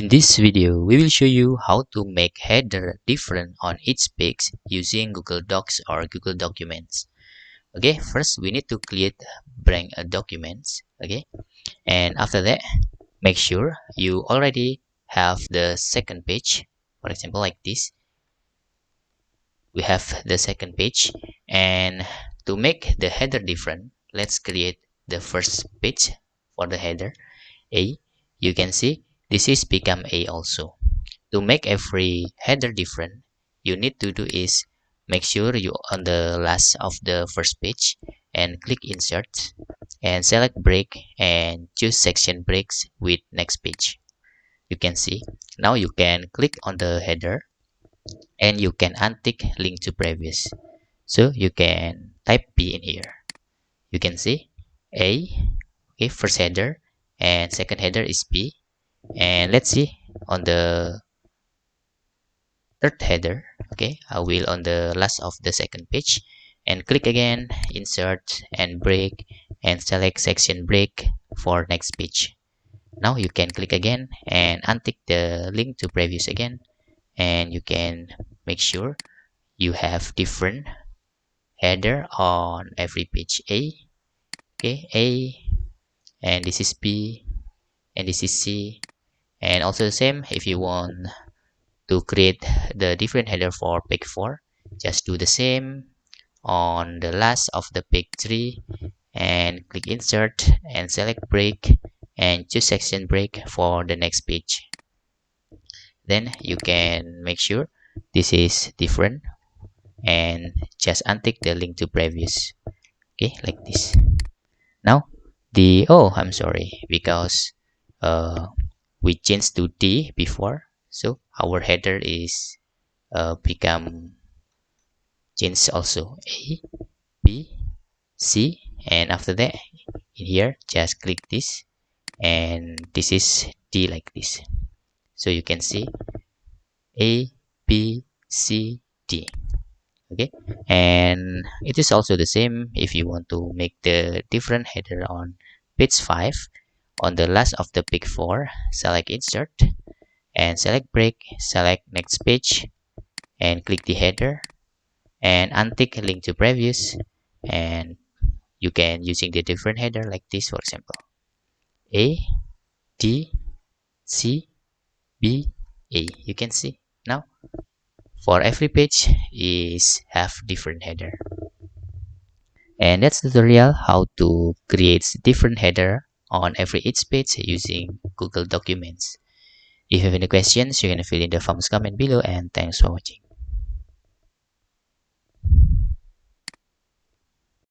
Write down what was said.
In this video, we will show you how to make header different on each page using Google Docs or Google Documents. Okay, first we need to create blank documents. Okay, and after that, make sure you already have the second page. For example, like this, we have the second page, and to make the header different, let's create the first page for the header A. You can see this is become A also. To make every header different, you need to do is make sure you on the last of the first page and click insert and select break and choose section breaks with next page. You can see now you can click on the header and you can untick link to previous. So you can type B in here. You can see A, okay, first header, and second header is B. And let's see on the third header. Okay, I will on the last of the second page and click again, insert and break and select section break for next page. Now you can click again and untick the link to previous again, and you can make sure you have different header on every page. A, okay, A, and this is B, and this is C, and also the same if you want to create the different header for page 4, just do the same on the last of the page 3 and click insert and select break and choose section break for the next page. Then you can make sure this is different and just untick the link to previous. Okay, like this. Now I'm sorry, because we changed to D before, so our header is become changed also. A, B, C, and after that in here just click this, and this is D like this. So you can see A, B, C, D. Okay, and it is also the same if you want to make the different header on page 5. On the last of the page 4, select insert and select break, select next page and click the header and untick link to previous, and you can using the different header like this. For example, A, D, C, B, A. You can see now for every page is have different header. And that's the tutorial how to create different header on every each page using Google Documents. If you have any questions, you can fill in the forms comment below, and thanks for watching.